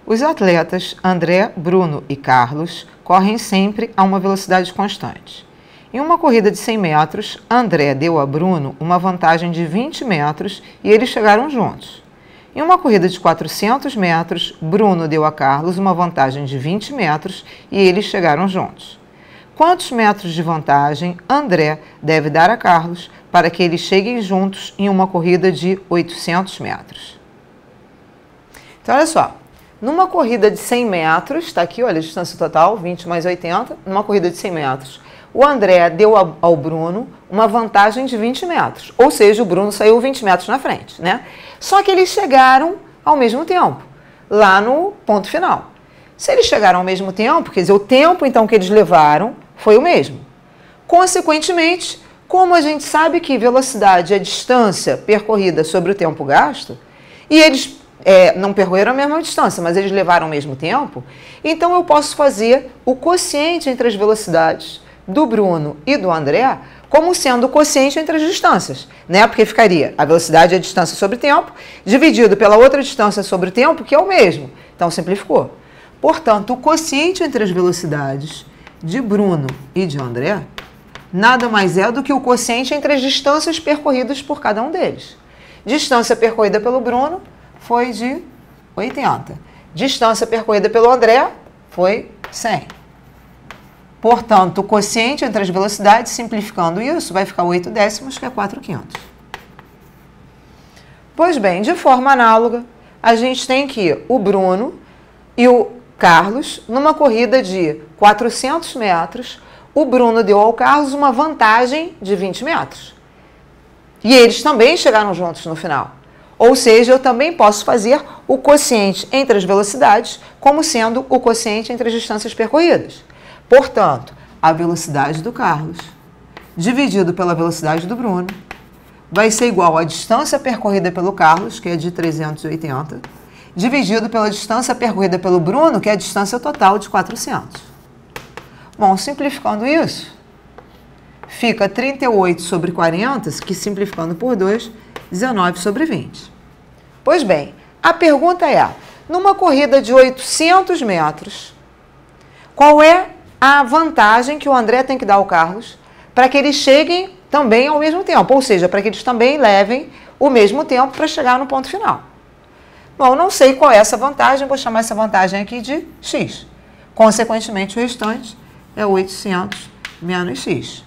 Os atletas André, Bruno e Carlos correm sempre a uma velocidade constante. Em uma corrida de 100 metros, André deu a Bruno uma vantagem de 20 metros e eles chegaram juntos. Em uma corrida de 400 metros, Bruno deu a Carlos uma vantagem de 20 metros e eles chegaram juntos. Quantos metros de vantagem André deve dar a Carlos para que eles cheguem juntos em uma corrida de 800 metros? Então, olha só. Numa corrida de 100 metros, está aqui, olha a distância total, 20 mais 80, numa corrida de 100 metros, o André deu ao Bruno uma vantagem de 20 metros, ou seja, o Bruno saiu 20 metros na frente, né? Só que eles chegaram ao mesmo tempo, lá no ponto final. Se eles chegaram ao mesmo tempo, quer dizer, o tempo então que eles levaram foi o mesmo. Consequentemente, como a gente sabe que velocidade é distância percorrida sobre o tempo gasto, e eles não percorreram a mesma distância, mas eles levaram o mesmo tempo, então eu posso fazer o quociente entre as velocidades do Bruno e do André como sendo o quociente entre as distâncias, né? Porque ficaria a velocidade é a distância sobre tempo, dividido pela outra distância sobre o tempo, que é o mesmo. Então, simplificou. Portanto, o quociente entre as velocidades de Bruno e de André nada mais é do que o quociente entre as distâncias percorridas por cada um deles. Distância percorrida pelo Bruno foi de 80. Distância percorrida pelo André foi 100. Portanto, o quociente entre as velocidades, simplificando isso, vai ficar 8 décimos, que é 4/500. Pois bem, de forma análoga, a gente tem que o Bruno e o Carlos, numa corrida de 400 metros, o Bruno deu ao Carlos uma vantagem de 20 metros. E eles também chegaram juntos no final. Ou seja, eu também posso fazer o quociente entre as velocidades como sendo o quociente entre as distâncias percorridas. Portanto, a velocidade do Carlos dividido pela velocidade do Bruno vai ser igual à distância percorrida pelo Carlos, que é de 380, dividido pela distância percorrida pelo Bruno, que é a distância total de 400. Bom, simplificando isso, fica 38 sobre 40, que simplificando por 2, 19 sobre 20. Pois bem, a pergunta é, numa corrida de 800 metros, qual é a vantagem que o André tem que dar ao Carlos para que eles cheguem também ao mesmo tempo, ou seja, para que eles também levem o mesmo tempo para chegar no ponto final? Bom, não sei qual é essa vantagem, vou chamar essa vantagem aqui de x. Consequentemente, o restante é 800 menos x.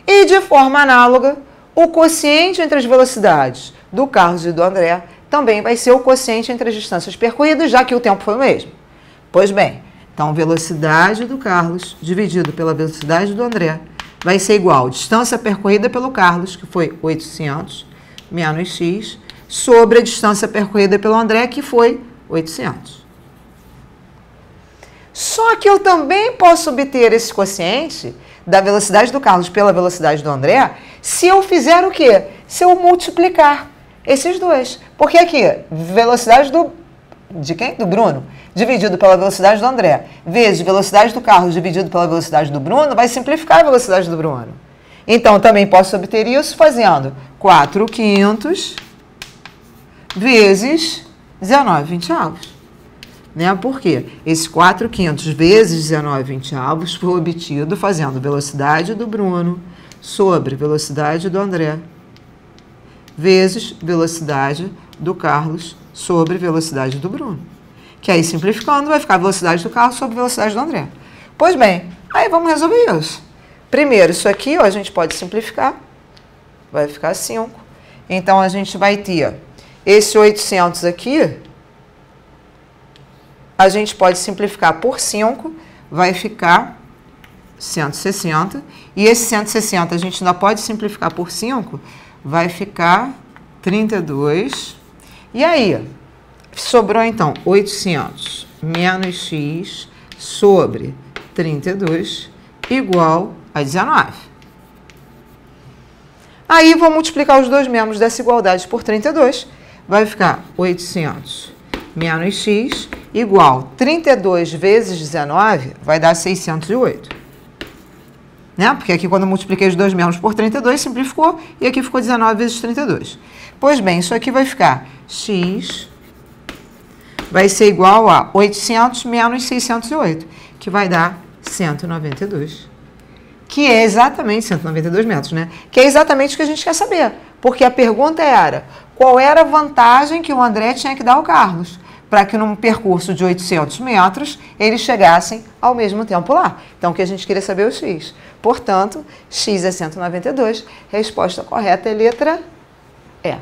E de forma análoga, o quociente entre as velocidades do Carlos e do André também vai ser o quociente entre as distâncias percorridas, já que o tempo foi o mesmo. Pois bem, então velocidade do Carlos dividido pela velocidade do André vai ser igual a distância percorrida pelo Carlos, que foi 800, menos x, sobre a distância percorrida pelo André, que foi 800. Só que eu também posso obter esse quociente da velocidade do Carlos pela velocidade do André se eu fizer o quê? Se eu multiplicar esses dois. Porque aqui, velocidade de quem? Do Bruno, dividido pela velocidade do André, vezes velocidade do Carlos dividido pela velocidade do Bruno, vai simplificar a velocidade do Bruno. Então, também posso obter isso fazendo 4/500 vezes 19/20. Né? Por quê? Esse 4/500 vezes 19/20 foi obtido fazendo velocidade do Bruno sobre velocidade do André vezes velocidade do Carlos sobre velocidade do Bruno. Que aí, simplificando, vai ficar velocidade do Carlos sobre velocidade do André. Pois bem, aí vamos resolver isso. Primeiro, isso aqui, ó, a gente pode simplificar. Vai ficar 5. Então, a gente vai ter esse 800 aqui, a gente pode simplificar por 5, vai ficar 160. E esse 160 a gente ainda pode simplificar por 5, vai ficar 32. E aí, sobrou então 800 menos x sobre 32 igual a 19. Aí, vou multiplicar os dois membros dessa igualdade por 32. Vai ficar 800 menos x igual 32 vezes 19 vai dar 608. Né? Porque aqui, quando eu multipliquei os dois membros por 32, simplificou, e aqui ficou 19 vezes 32. Pois bem, isso aqui vai ficar x vai ser igual a 800 menos 608, que vai dar 192. Que é exatamente 192 metros, né? Que é exatamente o que a gente quer saber. Porque a pergunta era, qual era a vantagem que o André tinha que dar ao Carlos para que num percurso de 800 metros eles chegassem ao mesmo tempo lá. Então, o que a gente queria saber é o x. Portanto, x é 192. Resposta correta é letra E.